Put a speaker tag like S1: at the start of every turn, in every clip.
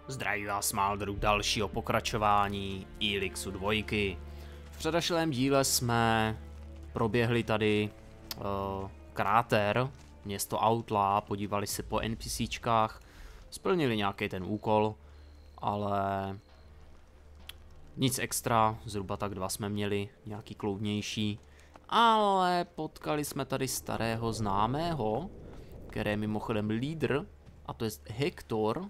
S1: Zdraví vás Maldru dalšího pokračování Elixu 2. V předešlém díle jsme proběhli tady kráter, město Outlaw, podívali se po NPCčkách, splnili nějaký ten úkol, ale nic extra, zhruba tak 2 jsme měli, nějaký kloudnější, ale potkali jsme tady starého známého, který je mimochodem lídr, a to je Hector.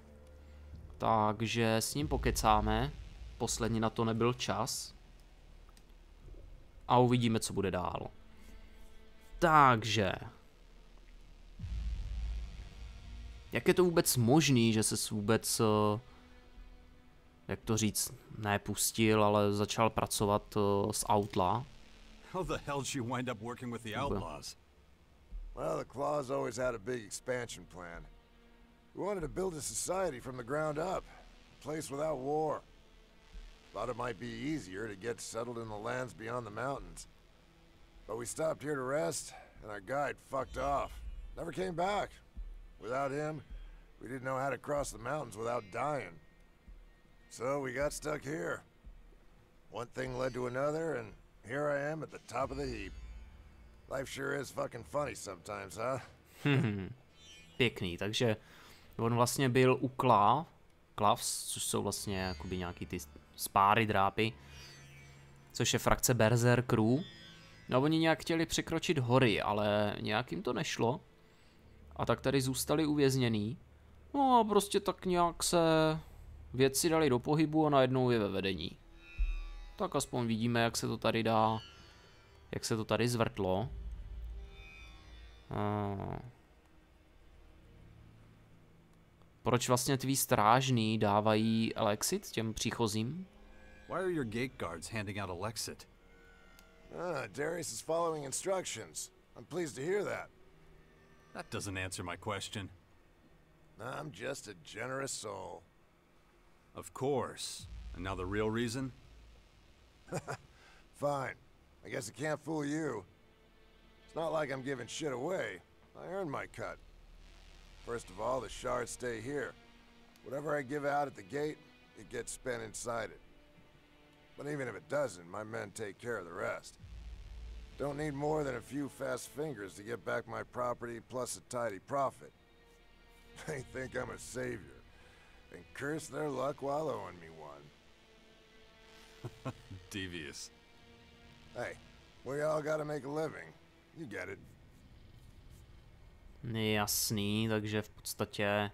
S1: Takže s ním pokecáme, posledně na to nebyl čas a uvidíme, co bude dál. Takže, jak je to vůbec možný, že se vůbec, jak to říct, nepustil, ale začal pracovat s Outlaw?
S2: How the hell did you wind up working with the Outlaws?
S3: Well, the Claws always had a big expansion plan. We wanted to build a society from the ground up, a place without war. Thought it might be easier to get settled in the lands beyond the mountains. But we stopped here to rest, and our guide fucked off. Never came back. Without him, we didn't know how to cross the mountains without dying. So we got stuck here. One thing led to another, and here I am at the top of the heap. Life sure is fucking funny sometimes, huh?
S1: Pěkný, takže on vlastně byl u Clavs, což jsou vlastně jakoby nějaký ty spáry, drápy, což je frakce berserkerů. No oni nějak chtěli překročit hory, ale nějak jim to nešlo. A tak tady zůstali uvězněný. No a prostě tak nějak se věci dali do pohybu a najednou je ve vedení. Tak aspoň vidíme, jak se to tady dá, jak se to tady zvrtlo. Proč vlastně tví strážný dávají Elexit těm příchozím?
S2: Why are your gate guards handing out Elexit?
S3: Darius is following instructions. I'm pleased to hear that.
S2: That doesn't answer my question.
S3: I'm just a generous soul.
S2: Of course. And now the real reason?
S3: Fine. I guess I can't fool you. It's not like I'm giving shit away. I earned my cut. First of all, the shards stay here. Whatever I give out at the gate, it gets spent inside it. But even if it doesn't, my men take care of the rest. Don't need more than a few fast fingers to get back my property plus a tidy profit. They think I'm a savior, and curse their luck while owing me one.
S2: Devious.
S3: Hey, we all gotta make a living. You get it.
S1: Jasný, takže v podstatě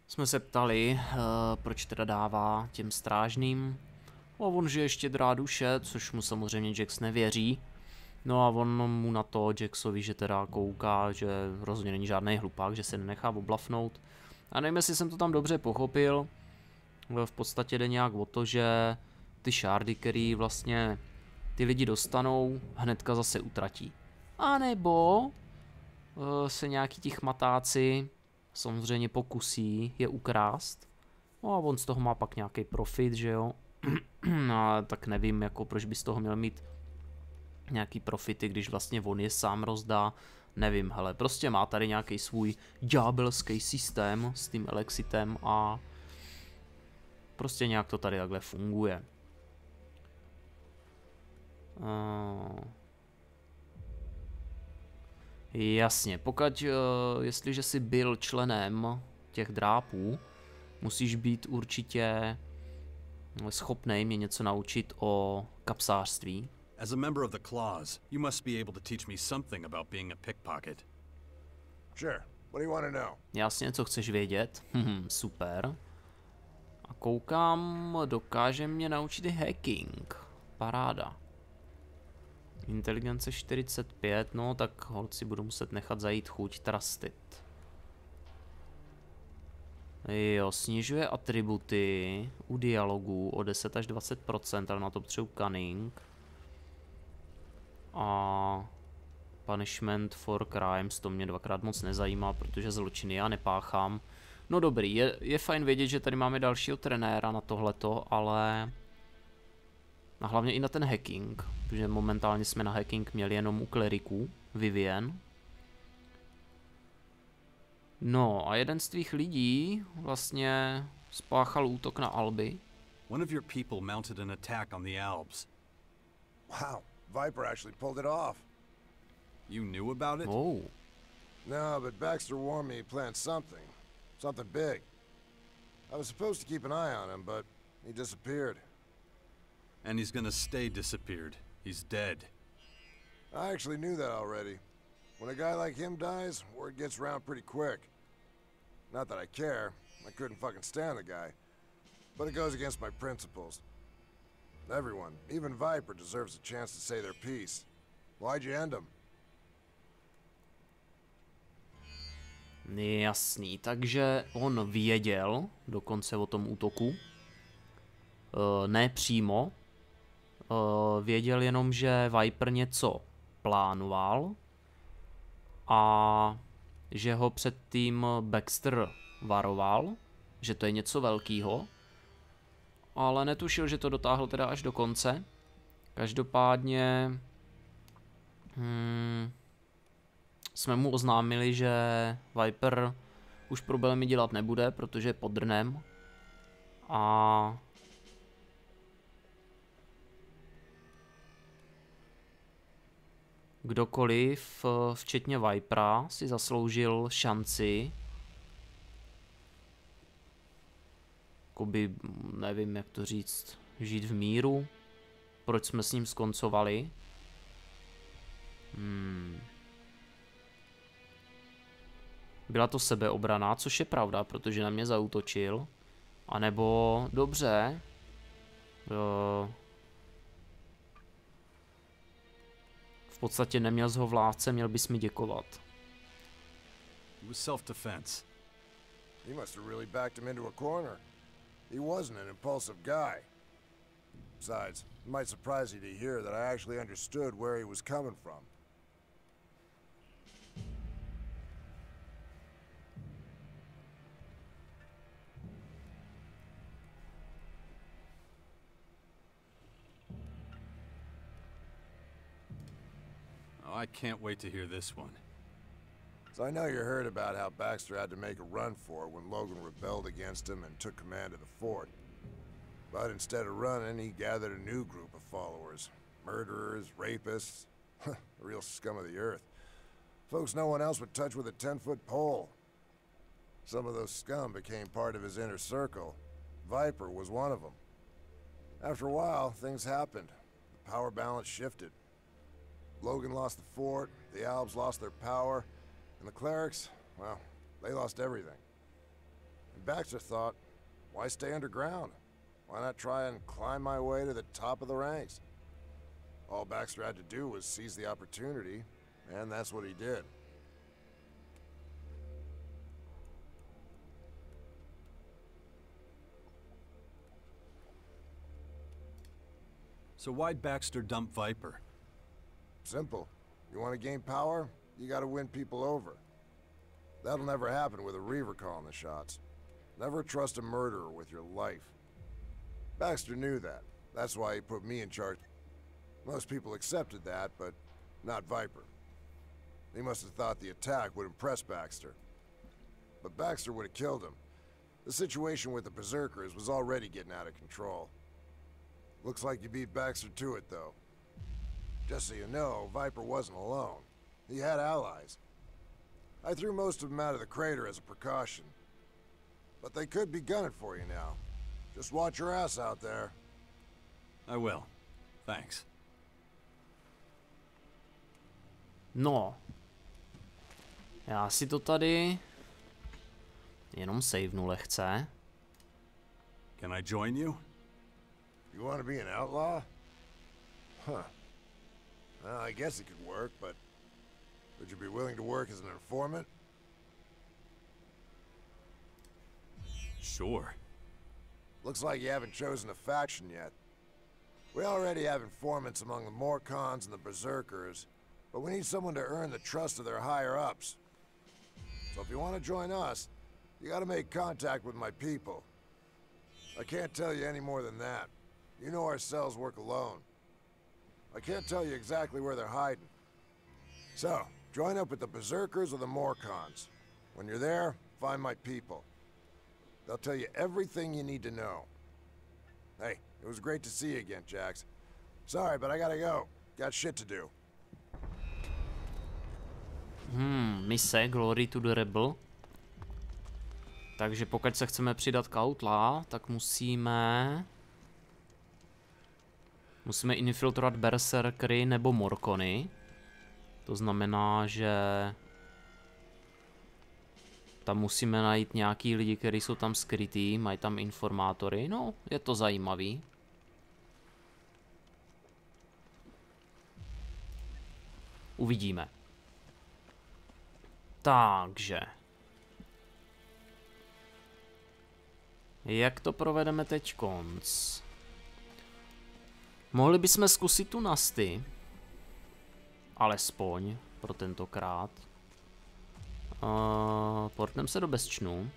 S1: jsme se ptali, proč teda dává těm strážným. A on, že je štědrá duše, což mu samozřejmě Jax nevěří. No a on mu na to Jaxovi, že teda kouká, že rozhodně není žádný hlupák, že se nenechá oblafnout. A nevím, jestli jsem to tam dobře pochopil. V podstatě jde nějak o to, že ty šárdy, který vlastně ty lidi dostanou, hnedka zase utratí. A nebo se nějaký ti chmatáci samozřejmě pokusí je ukrást. No a on z toho má pak nějaký profit, že jo. A tak nevím, jako proč by z toho měl mít nějaký profity, když vlastně on je sám rozdá. Nevím, hele, prostě má tady nějaký svůj ďábelský systém s tím Elexitem a prostě nějak to tady takhle funguje. Jasně, pokud, jestliže jsi byl členem těch drápů, musíš být určitě schopnej mě něco naučit o kapsářství.
S2: As a member of the Claws, you must be able to teach me something about being a pickpocket.
S3: Sure. What do you want to know?
S1: Jasně, co chceš vědět? Super. A koukám, dokáže mě naučit hacking. Paráda. Inteligence 45, no tak holci budu muset nechat zajít chuť trustit. Jo, snižuje atributy u dialogů o 10 až 20%, ale na to potřebuji cunning. A punishment for crimes, to mě dvakrát moc nezajímá, protože zločiny já nepáchám. No dobrý, je fajn vědět, že tady máme dalšího trenéra na tohleto, ale a hlavně i na ten hacking, protože momentálně jsme na hacking měli jenom u kleriků, Vivian. No a jeden z tvých lidí vlastně spáchal útok na Alby.
S2: One of your people mounted an attack on the Alps.
S3: Wow, Viper actually pulled it off.
S2: You knew about it?
S1: Oh.
S3: No, but Baxter warned me he planned something. Something big. I was supposed to keep an eye on him, but he disappeared.
S2: And he's gonna stay disappeared. He's dead.
S3: I actually knew that already. When a guy like him dies, word gets around pretty quick. Not that I care. I couldn't fucking stand the guy. But it goes against my principles. Everyone, even Viper, deserves a chance to say their piece. Why'd you end him?
S1: Jasný, takže on věděl dokonce o tom útoku. Ne přímo. Věděl jenom, že Viper něco plánoval a že ho předtím Baxter varoval, že to je něco velkýho, ale netušil, že to dotáhl teda až do konce. Každopádně jsme mu oznámili, že Viper už problémy dělat nebude, protože je pod drnem a kdokoliv, včetně Vipera, si zasloužil šanci, jakoby, nevím jak to říct, žít v míru. Proč jsme s ním skoncovali? Byla to sebeobrana, což je pravda, protože na mě zaútočil. A nebo, dobře, v podstatě neměl z ho v lávce, měl bys mi děkovat.
S2: It was self-defense.
S3: He must have really backed him into a corner. He wasn't an impulsive guy. Besides, it might surprise you to hear that I actually understood where he was coming from.
S2: Oh, I can't wait to hear this one.
S3: So I know you heard about how Baxter had to make a run for it when Logan rebelled against him and took command of the fort. But instead of running, he gathered a new group of followers. Murderers, rapists, the real scum of the earth. Folks no one else would touch with a 10-foot pole. Some of those scum became part of his inner circle. Viper was one of them. After a while, things happened. The power balance shifted. Logan lost the fort, the Alps lost their power, and the clerics, well, they lost everything. And Baxter thought, why stay underground? Why not try and climb my way to the top of the ranks? All Baxter had to do was seize the opportunity, and that's what he did.
S2: So why'd Baxter dump Viper?
S3: Simple. You want to gain power, you gotta win people over. That'll never happen with a Reaver calling the shots. Never trust a murderer with your life. Baxter knew that. That's why he put me in charge. Most people accepted that, but not Viper. He must have thought the attack would impress Baxter. But Baxter would have killed him. The situation with the Berserkers was already getting out of control. Looks like you beat Baxter to it, though. Just so you know, Viper wasn't alone. He had allies. I threw most of them out of the crater as a precaution. But they could be gunning for you now. Just watch your ass out there.
S2: I will. Thanks.
S1: No. Já si to tady jenom savenu lehce.
S2: Can I join you?
S3: You want to be an outlaw? Huh. Well, I guess it could work, but would you be willing to work as an informant?
S2: Sure.
S3: Looks like you haven't chosen a faction yet. We already have informants among the Morkonns and the Berserkers, but we need someone to earn the trust of their higher-ups. So if you want to join us, you gotta make contact with my people. I can't tell you any more than that. You know our cells work alone. I can't tell you exactly where they're hiding. So, join up with the Berserkers or the Morkonns. When you're there, find my people. They'll tell you everything you need to know. Hey, it was great to see you again, Jax. Sorry, but I gotta go. Got shit to do.
S1: Mise Glory to the Rebel. Takže pokud se chceme přidat k Outlaw, tak musíme infiltrovat berserkery nebo Morkony. To znamená, že tam musíme najít nějaký lidi, kteří jsou tam skrytý, mají tam informátory. No, je to zajímavý. Uvidíme. Takže. Jak to provedeme teď konc? Mohli bychom zkusit tu Nasty. Alespoň pro tentokrát. Portnem se do bezčnu.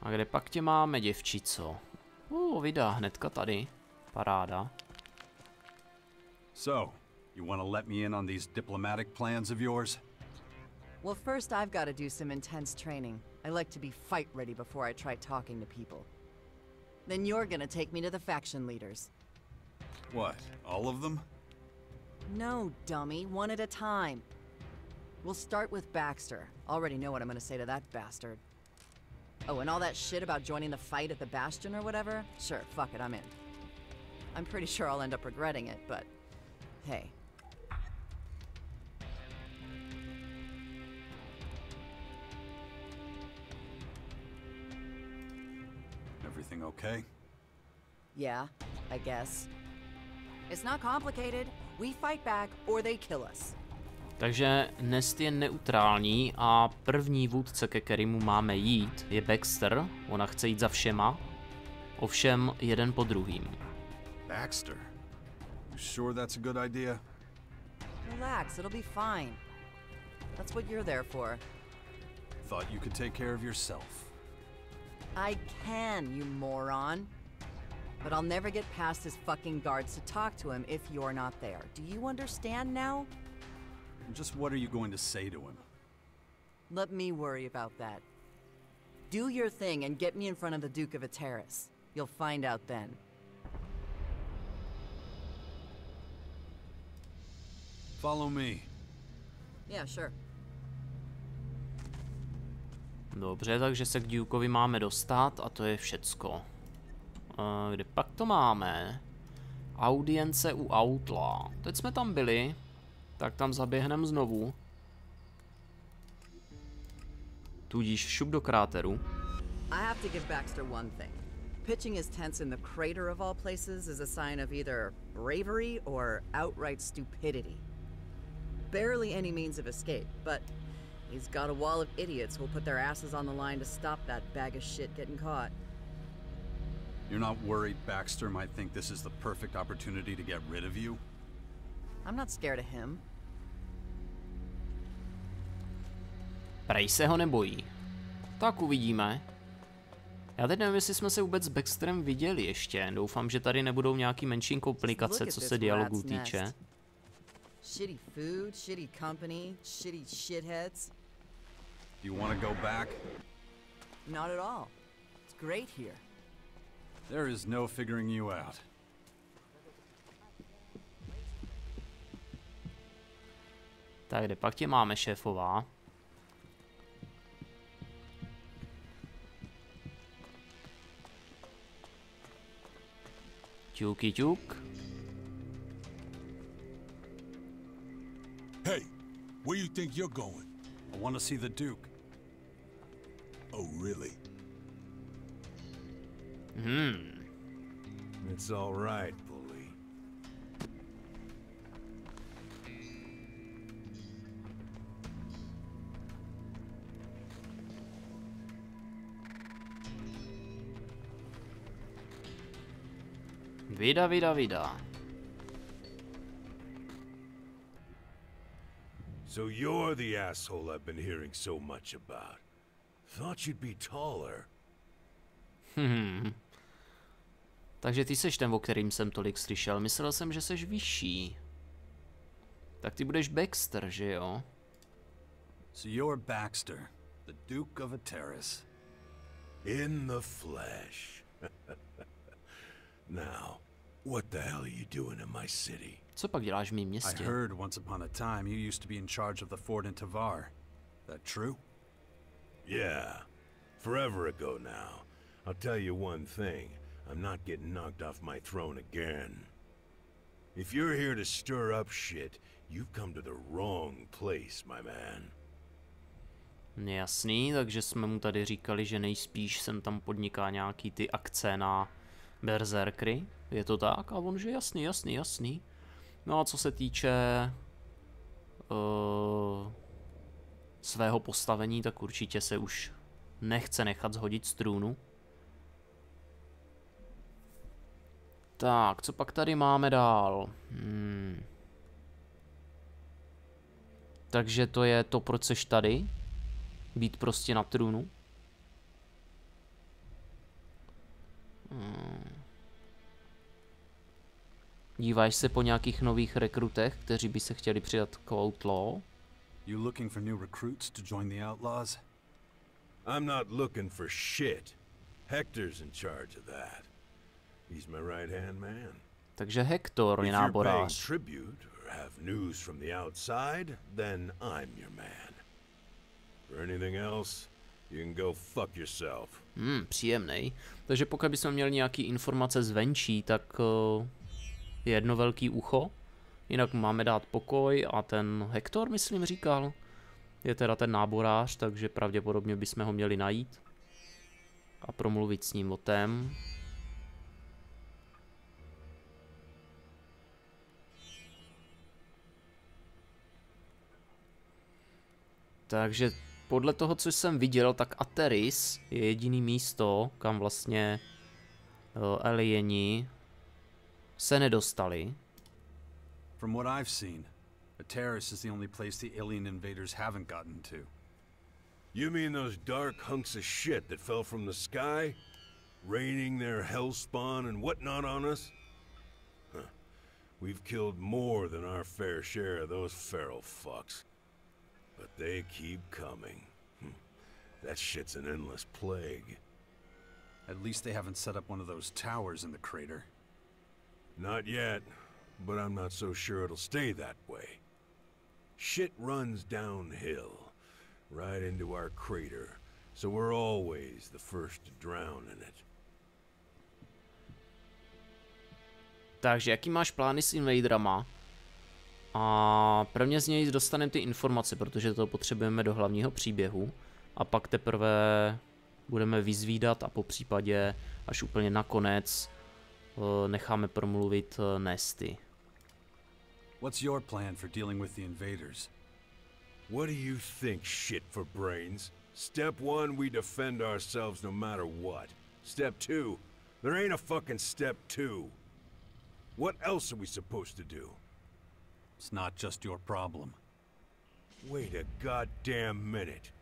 S1: A kde pak tě máme, děvčico? Vydá hnedka tady. Paráda.
S2: So, you want to let me in on these diplomatic plans of yours?
S4: Well, first I've got to do some intense training. I like to be fight ready before I try talking to people. Then you're gonna take me to the faction leaders.
S2: What, all of them?
S4: No, dummy, one at a time. We'll start with Baxter. Already know what I'm gonna say to that bastard. Oh, and all that shit about joining the fight at the Bastion or whatever? Sure, fuck it, I'm in. I'm pretty sure I'll end up regretting it, but hey.
S2: Everything okay?
S4: Yeah, I guess. It's not complicated. We fight back or they kill us.
S1: Takže Nest je neutrální a první vůdce, ke kterému máme jít, je Baxter. Ona chce jít za všema, ovšem jeden po druhým.
S2: Baxter? You sure that's a good idea?
S4: Relax, it'll be fine. That's what you're there for.
S2: Thought you could take care of yourself.
S4: I can, you moron. But I'll never get past his fucking guards to talk to him if you're not there. Do you understand now?
S2: Just what are you going to say to him?
S4: Let me worry about that. Do your thing and get me in front of the Duke of Ateris. You'll find out then.
S2: Follow me.
S4: Yeah, sure.
S1: Dobře, takže se k Dukeovi máme dostat a to je všecko. Kde pak to máme? Audience u Outlaw. Teď jsme tam byli, tak tam zaběhneme znovu. Tudíž šup do kráteru.
S4: I have to give Baxter one thing. Pitching his tents in the crater of all places is a sign of either bravery or outright stupidity. Barely any means of escape, but he's got a wall of idiots who'll put their asses on the line to stop that bag of shit getting caught.
S2: You're not worried Baxter might think this is the perfect opportunity to get rid of you?
S4: I'm not scared of him.
S1: Prej se ho nebojí. Tak uvidíme. Já teď nevím, jestli jsme se vůbec s Baxterem viděli ještě. Doufám, že tady nebudou nějaký menší komplikace, co se dialogu týče.
S4: Shitty food, shitty company, shitty shitheads.
S2: Do you want to go back?
S4: Not at all. It's great here.
S2: There is no figuring you out.
S1: Tak kde pak tě máme, šéfová? Ťuky ťuk.
S5: Hey, where you think you're going?
S2: I want to see the Duke.
S5: Oh, really? It's all right, bully.
S1: Vida.
S5: So you're the asshole I've been hearing so much about. Thought you'd be taller.
S1: Takže ty seš ten, o kterým jsem tolik slyšel. Myslel jsem, že seš vyšší. Tak ty budeš Baxter, že jo?
S2: So you're Baxter, the Duke of a Terrace.
S5: In the flesh. Now, what the hell are you doing in my city?
S1: Co pak děláš v mém
S2: I
S1: městě?
S2: heard once upon a time you used to be in charge of the fort in Tavar. That true?
S5: Yeah, forever ago now. I'll tell you one thing. I'm not getting knocked off my throne again. If you're here to stir up shit, you've come to the wrong place, my man.
S1: Jasný, takže jsme mu tady říkali, že nejspíš sem tam podniká nějaký ty akce na berserkry. Je to tak? A on, že jasný. No a co se týče svého postavení, tak určitě se už nechce nechat zhodit z trůnu. Tak, co pak tady máme dál? Takže to je to, proč seš tady? Být prostě na trůnu? Díváš se po nějakých nových rekrutech, kteří by se chtěli přidat k Outlaw?
S2: You looking for new recruits to join the Outlaws?
S5: I'm not looking for shit. Hector's in charge of that. He's my right-hand man.
S1: Takže Hector je
S5: If you're paying
S1: náborář.
S5: tribute or have news from the outside, then I'm your man. For anything else, you can go fuck yourself.
S1: Příjemnej. Takže pokud bychom měli nějaký informace zvenčí, tak je jedno velký ucho. Jinak máme dát pokoj a ten Hector, myslím, říkal, je teda ten náborář, takže pravděpodobně bychom ho měli najít a promluvit s ním o tém. Takže podle toho, co jsem viděl, tak Ateris je jediný místo, kam vlastně alieni se nedostali.
S2: From what I've seen, the Terrace is the only place the alien invaders haven't gotten to.
S5: You mean those dark hunks of shit that fell from the sky? Raining their hellspawn and whatnot on us? Huh. We've killed more than our fair share of those feral fucks. But they keep coming. That shit's an endless plague.
S2: At least they haven't set up one of those towers in the crater.
S5: Not yet, but I'm not so sure it'll stay that way. Shit runs downhill, right into our crater, so we're always the first to drown in it.
S1: Takže jaký máš plány s invaderama? A prvně z něj dostaneme ty informace, protože to potřebujeme do hlavního příběhu. A pak teprve budeme vyzvídat a po případě až úplně nakonec necháme promluvit Nesty.
S2: What's your plan for dealing with the invaders?
S5: What do you think, shit for brains? Step one, we defend ourselves no matter what. Step two, there ain't a fucking step two. What else are we supposed to do?
S2: It's not just your problem.
S5: Wait a goddamn minute.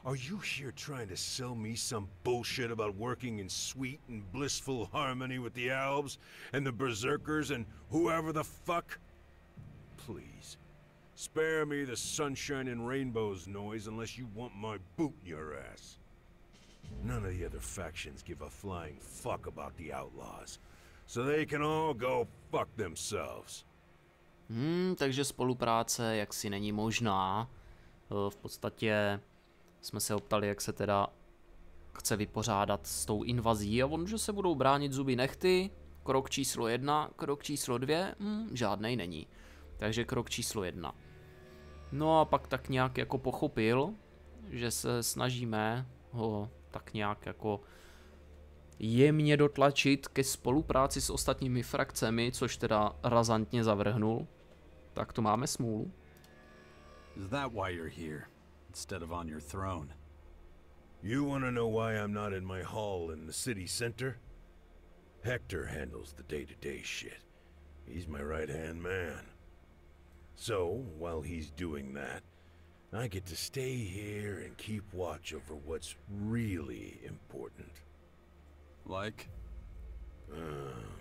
S5: Are you here trying to sell me some bullshit about working in sweet and blissful harmony with the elves and the berserkers and whoever the fuck? Please, spare me the sunshine and rainbows noise unless you want my boot in your ass. None of the other factions give a flying fuck about the Outlaws, so they can all go fuck themselves.
S1: Takže spolupráce jaksi není možná. V podstatě jsme se optali, jak se teda chce vypořádat s tou invazí a on, že se budou bránit zuby nehty. Krok číslo 1, krok číslo 2, žádnej není. Takže krok číslo 1. No a pak tak nějak jako pochopil, že se snažíme ho tak nějak jako jemně dotlačit ke spolupráci s ostatními frakcemi, což teda razantně zavrhnul. Tak to máme smůlu.
S2: Is that why you're here, instead of on your throne?
S5: You want to know why I'm not in my hall in the city center? Hector handles the day-to-day shit. He's my right-hand man. So, while he's doing that, I get to stay here and keep watch over what's really important.
S2: Like?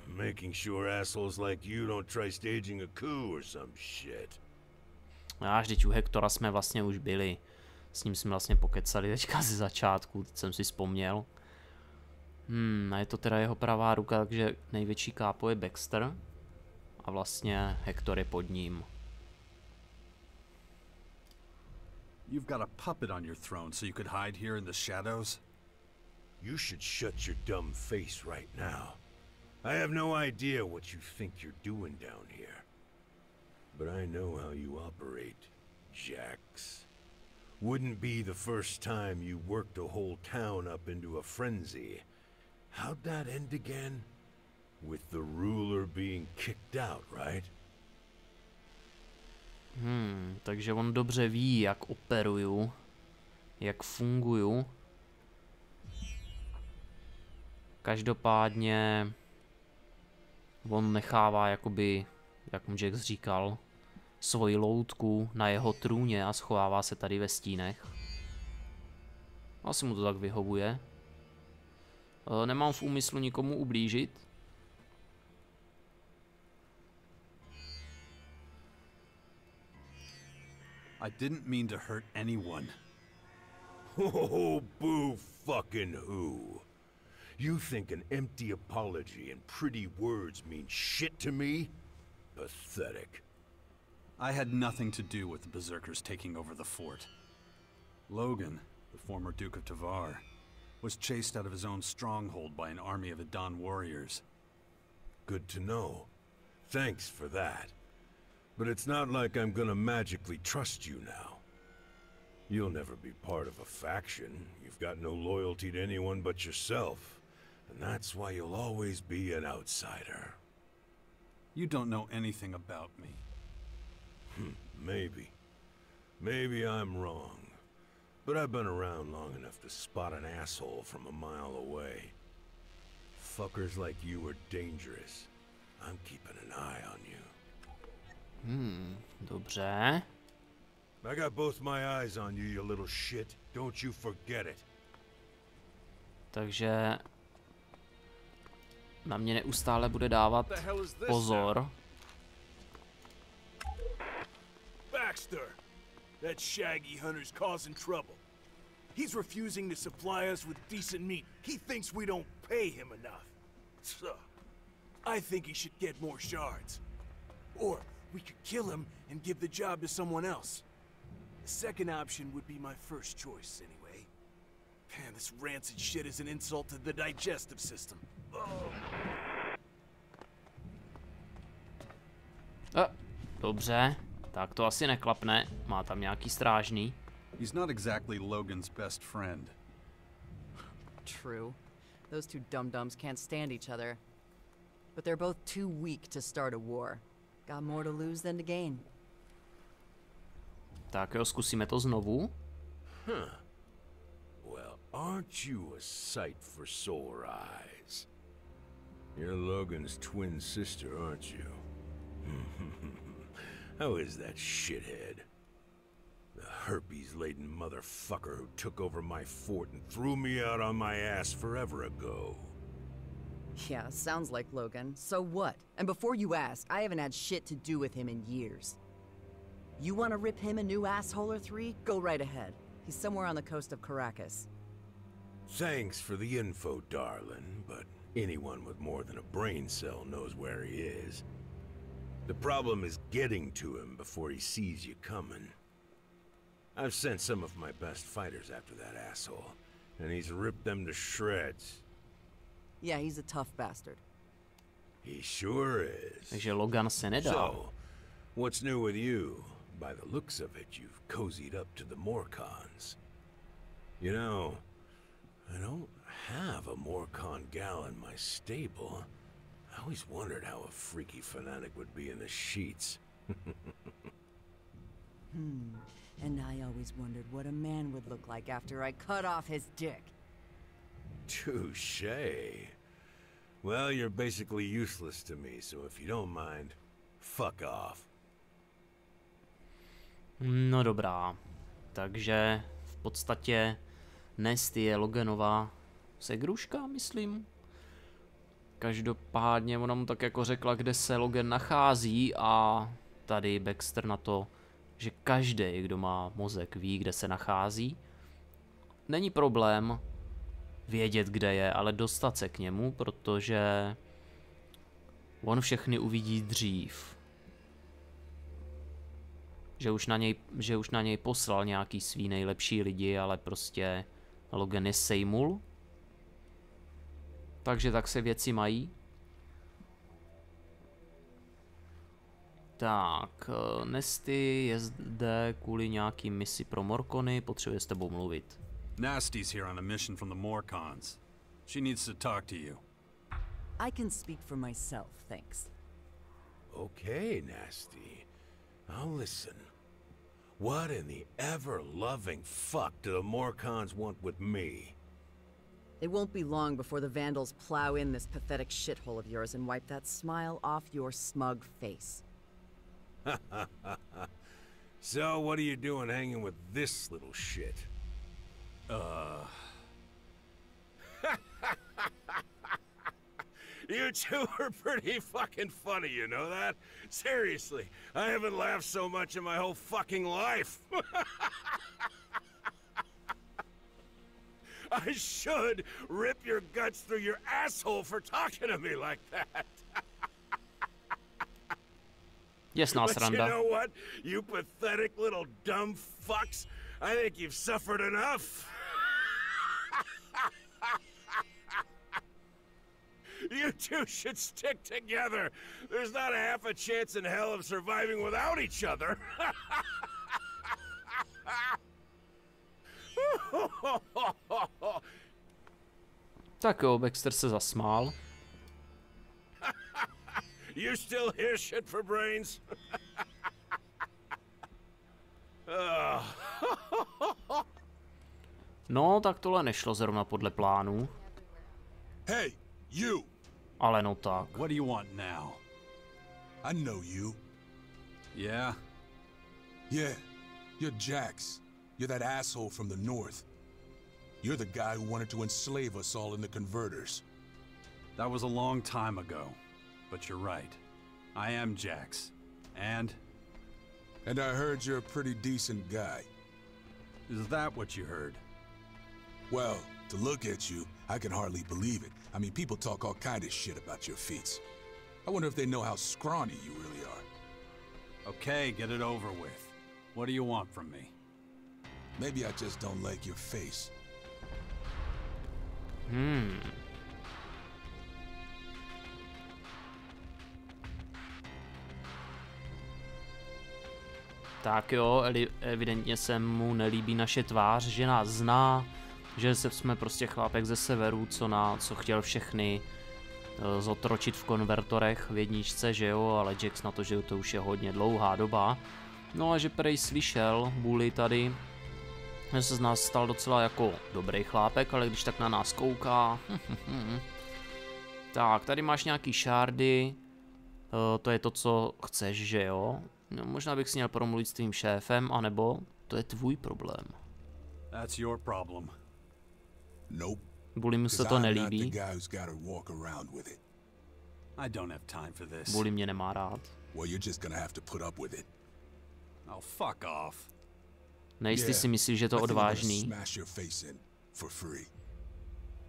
S5: Making sure assholes like you don't try staging a coup or some shit.
S1: Až teď u Hectora jsme vlastně už byli. S ním jsme vlastně pokecali teďka ze začátku, teď jsem si vzpomněl. A je to teda jeho pravá ruka, takže největší kápo je Baxter. A vlastně Hector je pod ním.
S2: You've got a puppet on your throne so you could hide here in the shadows?
S5: You should shut your dumb face right now. I have no idea what you think you're doing down here. But I know how you operate, Jax. Wouldn't be the first time you worked a whole town up into a frenzy. How'd that end again? With the ruler being kicked out, right?
S1: Takže on dobře ví, jak operuju, jak funguju. Každopádně on nechává jakoby, jak mu Jax říkal, svoji loutku na jeho trůně a schovává se tady ve stínech. Asi mu to tak vyhovuje. Nemám v úmyslu nikomu ublížit.
S2: I didn't mean to hurt anyone.
S5: Oh, boo fucking who? You think an empty apology and pretty words mean shit to me? Pathetic.
S2: I had nothing to do with the Berserkers taking over the fort. Logan, the former Duke of Tavar, was chased out of his own stronghold by an army of Adan warriors.
S5: Good to know. Thanks for that. But it's not like I'm gonna magically trust you now. You'll never be part of a faction. You've got no loyalty to anyone but yourself. And that's why you'll always be an outsider.
S2: You don't know anything about me.
S5: Maybe. Maybe I'm wrong. But I've been around long enough to spot an asshole from a mile away. Fuckers like you are dangerous. I'm keeping an eye on you.
S1: Dobře.
S5: I got both my eyes on you, you little shit. Don't you forget it.
S1: Takže na mě neustále bude dávat pozor.
S6: Baxter! That shaggy hunter's causing trouble. He's refusing to supply us with decent meat. He thinks we don't pay him enough. So, I think he should get more shards. Or we could kill him and give the job to someone else. The second option would be my first choice, anyway. Man, this rancid shit is an insult to the digestive system.
S1: Dobře, tak to asi neklapne. Má tam nějaký strážný.
S2: He's not exactly Logan's best friend.
S4: True. Those two dum-dums can't stand each other. But they're both too weak to start a war. Got more to lose than to gain.
S1: Tak jo, zkusíme to znovu.
S5: Well, aren't you a sight for sore eyes? You're Logan's twin sister, aren't you? How is that shithead? The herpes-laden motherfucker who took over my fort and threw me out on my ass forever ago.
S4: Yeah, sounds like Logan. So what? And before you ask, I haven't had shit to do with him in years. You want to rip him a new asshole or three? Go right ahead. He's somewhere on the coast of Caracas.
S5: Thanks for the info, darling, but anyone with more than a brain cell knows where he is. The problem is getting to him before he sees you coming. I've sent some of my best fighters after that asshole, and he's ripped them to shreds.
S4: Yeah, he's a tough bastard.
S5: He sure is.
S1: Takže Logan se nedá.
S5: So, what's new with you? By the looks of it, you've cozied up to the Morkons. You know, I don't have a Morkon gal in my stable. I always wondered how a freaky fanatic would be in the sheets.
S4: And I always wondered what a man would look like after I cut off his dick.
S5: Touché. Well, you're basically useless to me, so if you don't mind, fuck off.
S1: No dobrá. Takže v podstatě Nest je Loganova segruška, myslím. Každopádně ona mu tak jako řekla, kde se Logan nachází a tady Baxter na to, že každý, kdo má mozek, ví, kde se nachází. Není problém vědět, kde je, ale dostat se k němu, protože on všechny uvidí dřív. Že už na něj poslal nějaký svý nejlepší lidi, ale prostě Logan je sejmul. Takže tak se věci mají. Tak, Nesty je zde kvůli nějaký misi pro Morkony, potřebuje s tebou mluvit.
S2: Nasty's here on a mission from the Morkonů. She needs to talk to you.
S4: I can speak for myself, thanks.
S5: Okay, Nasty. I'll listen. What in the ever-loving fuck do the Morkonů want with me?
S4: It won't be long before the Vandals plow in this pathetic shithole of yours and wipe that smile off your smug face.
S5: So, what are you doing hanging with this little shit? You two are pretty fucking funny, you know that? Seriously, I haven't laughed so much in my whole fucking life. I should rip your guts through your asshole for talking to me like that.
S1: Jasná
S5: But
S1: sranda.
S5: you know what, you pathetic little dumb fucks? I think you've suffered enough. You two should stick together. There's not a half a chance in hell of surviving without each other.
S1: Tak jo, Baxter se zasmál.
S5: You still hear shit for brains?
S1: No, tak tohle nešlo zrovna podle plánu.
S7: Hey, you!
S1: Ale no tak.
S2: What do you want now?
S7: I know you.
S2: Yeah?
S7: Yeah, you're Jax. You're that asshole from the north. You're the guy who wanted to enslave us all in the converters.
S2: That was a long time ago. But you're right. I am Jax. And
S7: And I heard you're a pretty decent guy.
S2: is that what you heard?
S7: Well, to look at you, I can hardly believe it. I mean, people talk all kind of shit about your feats. I wonder if they know how scrawny you really are.
S2: Okay, get it over with. What do you want from me?
S7: Maybe I just don't like your face.
S1: Tak jo, evidentně se mu nelíbí naše tvář, že nás zná, že jsme prostě chlápek ze severu, co chtěl všechny zotročit v konvertorech v jedničce, že jo, ale Jax na to, že to už je hodně dlouhá doba. No a že prej slyšel Bully tady, že se z nás stal docela jako dobrý chlápek, ale když tak na nás kouká. Tak, tady máš nějaký šárdy, to je to, co chceš, že jo? No, možná bych si měl promluvit s tvým šéfem, anebo to je tvůj problém.
S2: That's your problem.
S7: Nope.
S1: Bully mu se
S7: 'Cause
S1: to
S7: I'm not the
S1: nelíbí.
S7: guy who's gotta walk around with it.
S2: I don't have time for this.
S1: Bully mě nemá rád.
S7: Well, you're just gonna have to put up with it.
S2: Oh, fuck off.
S1: Nejistý si myslíš, že to
S7: I think I'm gonna
S1: odvážný.
S7: smash your face in for free.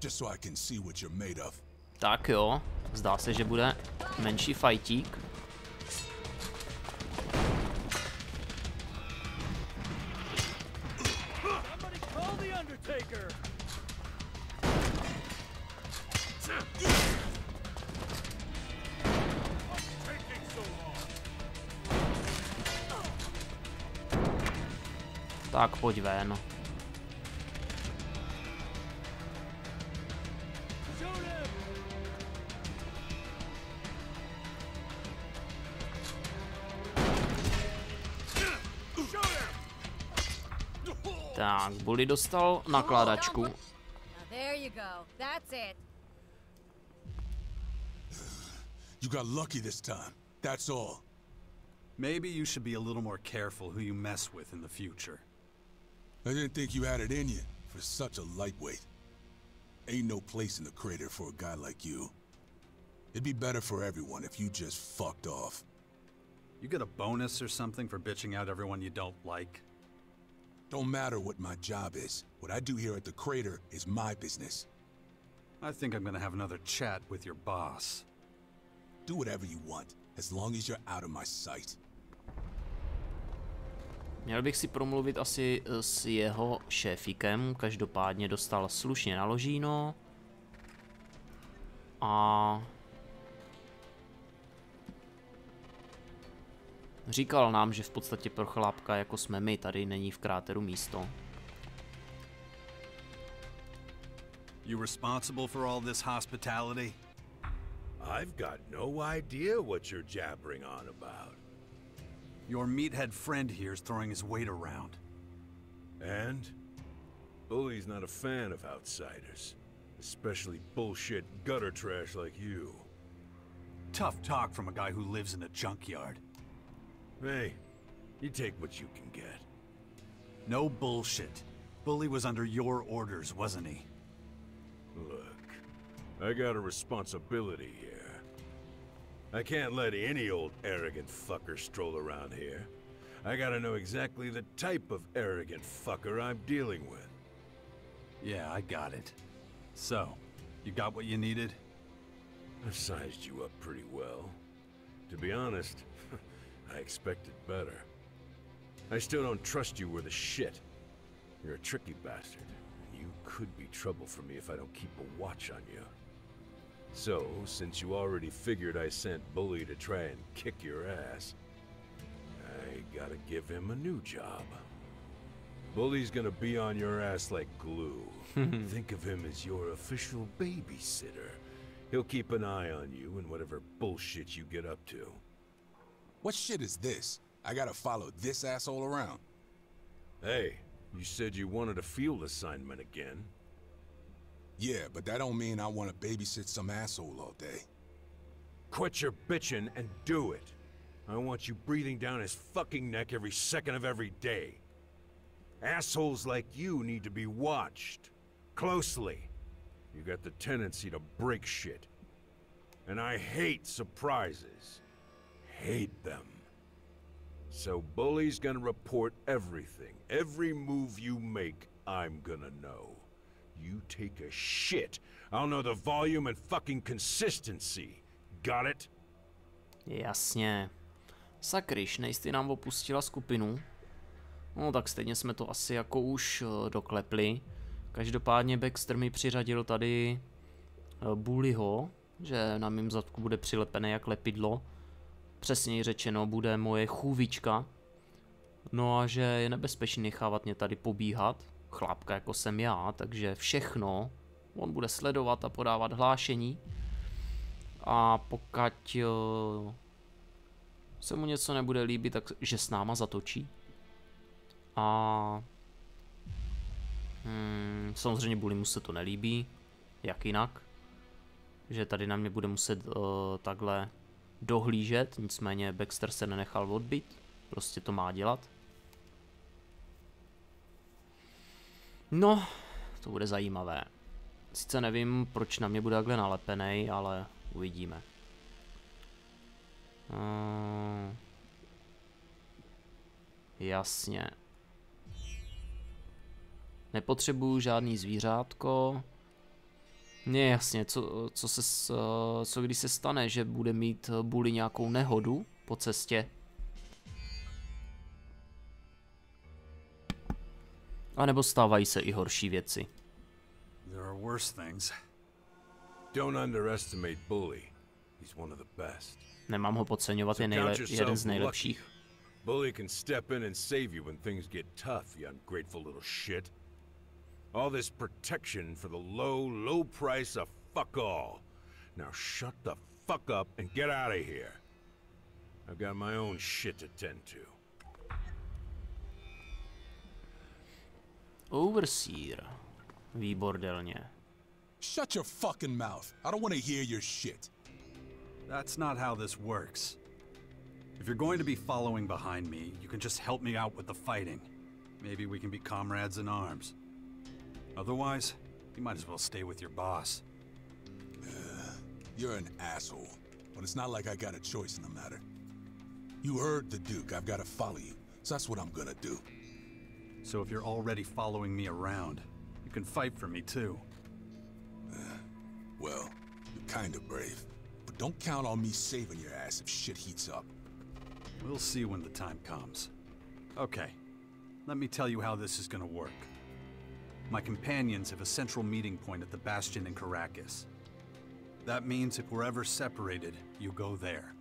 S7: Just so I can see what you're made of.
S1: Tak jo, zdá se, že bude menší fajtík.
S6: Somebody call the Undertaker!
S1: Tak pojď ven. Tak, Bully dostal nakládačku.
S8: Now there you go. That's it.
S7: You got lucky this time. That's all.
S2: Maybe you should be a little more careful who you mess with in the future.
S7: I didn't think you had it in you for such a lightweight. Ain't no place in the crater for a guy like you. It'd be better for everyone if you just fucked off.
S2: You get a bonus or something for bitching out everyone you don't like?
S7: Don't matter what my job is. What I do here at the crater is my business.
S2: I think I'm gonna have another chat with your boss.
S7: Do whatever you want, as long as you're out of my sight.
S1: Měl bych si promluvit asi s jeho šéfíkem, každopádně dostal slušně naložíno. A říkal nám, že v podstatě pro chlápka jako jsme my, tady není v kráteru místo.
S2: You responsible for all this hospitality?
S5: I've got no idea what you're jabbering on about.
S2: Your meathead friend here's throwing his weight around.
S5: And? Bully's not a fan of outsiders. Especially bullshit gutter trash like you.
S2: Tough talk from a guy who lives in a junkyard.
S5: Hey, you take what you can get.
S2: No bullshit. Bully was under your orders, wasn't he?
S5: Look, I got a responsibility here. I can't let any old arrogant fucker stroll around here. I gotta know exactly the type of arrogant fucker I'm dealing with.
S2: Yeah, I got it. So, you got what you needed?
S5: I've sized you up pretty well. To be honest, I expected better. I still don't trust you worth a shit. You're a tricky bastard. You could be trouble for me if I don't keep a watch on you. So, since you already figured I sent Bully to try and kick your ass, I gotta give him a new job. Bully's gonna be on your ass like glue. Think of him as your official babysitter. He'll keep an eye on you and whatever bullshit you get up to.
S7: What shit is this? I gotta follow this asshole around.
S5: Hey, you said you wanted a field assignment again.
S7: Yeah, but that don't mean I want to babysit some asshole all day.
S5: Quit your bitching and do it. I want you breathing down his fucking neck every second of every day. Assholes like you need to be watched. Closely. You got the tendency to break shit. And I hate surprises. Hate them. So Bully's gonna report everything. Every move you make, I'm gonna know. You take a shit, I'll know the volume and fucking consistency. Got it?
S1: Jasně. Sakryš, nejste nám opustila skupinu. No tak stejně jsme to asi jako už doklepli. Každopádně Baxter mi přiřadil tady Bullyho, že na mým zadku bude přilepené jak lepidlo. Přesněji řečeno, bude moje chůvička. No a že je nebezpečný nechávat mě tady pobíhat. Chlápka jako jsem já, takže všechno. On bude sledovat a podávat hlášení. A pokud se mu něco nebude líbit, takže s náma zatočí. A samozřejmě Bullymu se to nelíbí. Jak jinak? Že tady na mě bude muset takhle dohlížet, nicméně Baxter se nenechal odbít. Prostě to má dělat. No, to bude zajímavé. Sice nevím, proč na mě bude takhle nalepenej, ale uvidíme. Jasně. Nepotřebuju žádný zvířátko. Ne, jasně, co když se stane, že bude mít Bully nějakou nehodu po cestě? A nebo stávají se i horší věci.
S2: There are worse things.
S5: Don't underestimate Bully. He's one of the best.
S1: Nemám ho podceňovat, je jeden z nejlepších.
S5: Bully can step in and save you when things get tough, you ungrateful little shit. All this protection for the low price of fuck all. Now shut the fuck up and get out of here. I've got my own shit to tend to.
S1: Overseer. Výbordelně.
S7: Shut your fucking mouth. I don't want to hear your shit.
S2: That's not how this works. If you're going to be following behind me, you can just help me out with the fighting. Maybe we can be comrades in arms. Otherwise, you might as well stay with your boss.
S7: You're an asshole, but it's not like I got a choice in the matter. You heard the Duke. I've got to follow you, so that's what I'm gonna do.
S2: So if you're already following me around, you can fight for me too.
S7: Well, you're kind of brave, but don't count on me saving your ass if shit heats up.
S2: We'll see when the time comes. Okay, let me tell you how this is gonna work. My companions have a central meeting point at the Bastion in Caracas. That means if we're ever separated, you go there.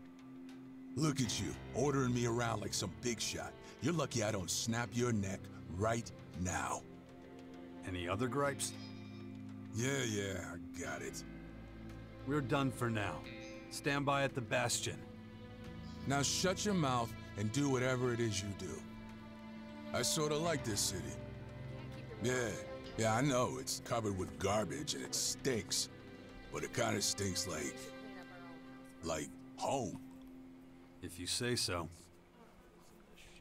S7: Look at you, ordering me around like some big shot. You're lucky I don't snap your neck right now.
S2: Any other gripes?
S7: Yeah, I got it.
S2: We're done for now. Stand by at the Bastion.
S7: Now shut your mouth and do whatever it is you do. I sort of like this city. Yeah, I know, it's covered with garbage and it stinks. But it kind of stinks like home.
S2: If you say so.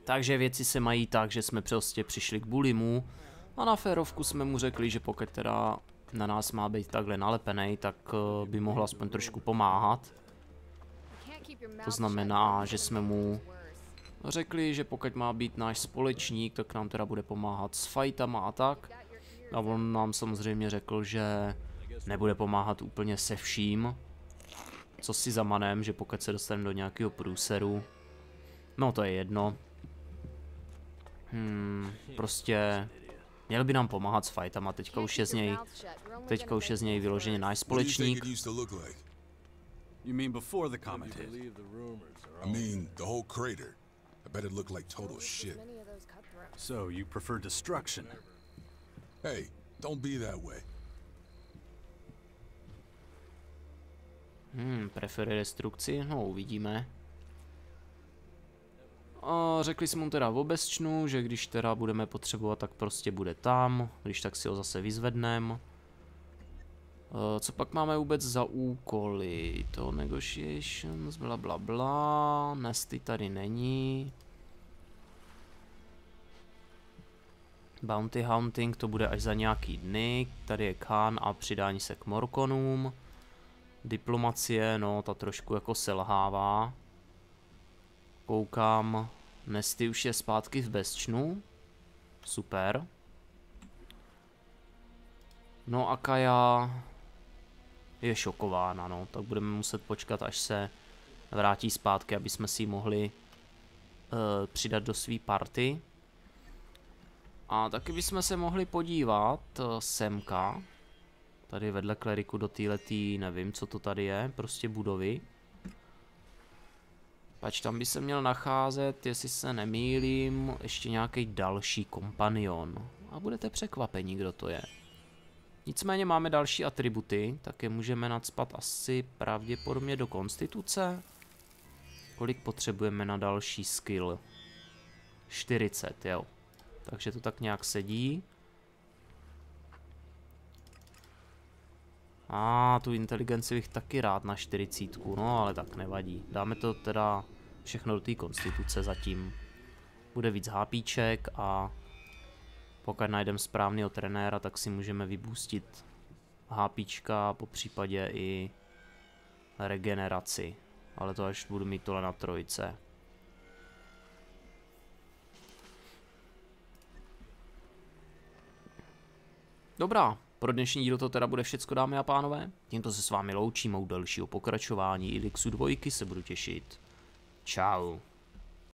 S1: Takže věci se mají tak, že jsme prostě přišli k Bulimu a na férovku jsme mu řekli, že pokud teda na nás má být takhle nalepený, tak by mohl aspoň trošku pomáhat. To znamená, že jsme mu řekli, že pokud má být náš společník, tak nám teda bude pomáhat s fightama a tak. A on nám samozřejmě řekl, že nebude pomáhat úplně se vším. Co si zamanem, že pokud se dostaneme do nějakého průseru. No to je jedno. Prostě měl by nám pomáhat s fightama, teďka už je z něj vyloženě náš společník.
S2: You mean before the comet hit?
S7: I mean, the whole crater. I bet it looked like total shit.
S2: So, you prefer destruction?
S7: Hey, don't be that way.
S1: Preferuje destrukci? No, uvidíme. A řekli jsme mu teda v obecčnu, že když teda budeme potřebovat, tak prostě bude tam. Když tak si ho zase vyzvedneme. Co pak máme vůbec za úkoly? To negotiations, blablabla. Nesty tady není. Bounty hunting, to bude až za nějaký dny. Tady je Khan a přidání se k Morkonům. Diplomacie, no, ta trošku jako selhává. Koukám, Nesty už je zpátky v bezčnu. Super. No a Kaja je šokována, no, tak budeme muset počkat, až se vrátí zpátky, aby jsme si ji mohli přidat do své party. A taky bychom se mohli podívat semka. Tady vedle kleriku do téhletý, nevím, co to tady je, prostě budovy. Pač tam by se měl nacházet, jestli se nemýlím, ještě nějaký další kompanion. A budete překvapeni, kdo to je. Nicméně máme další atributy, tak je můžeme nacpat asi pravděpodobně do konstituce. Kolik potřebujeme na další skill? 40, jo. Takže to tak nějak sedí. A tu inteligenci bych taky rád na 40, no ale tak nevadí. Dáme to teda všechno do té konstituce zatím. Bude víc hápíček a pokud najdeme správného trenéra, tak si můžeme vyboostit hápíčka, po případě i regeneraci. Ale to až budu mít tohle na trojce. Dobrá, pro dnešní díl to teda bude všecko, dámy a pánové. Tímto se s vámi loučím a u dalšího pokračování Elixu 2 se budu těšit. Čau.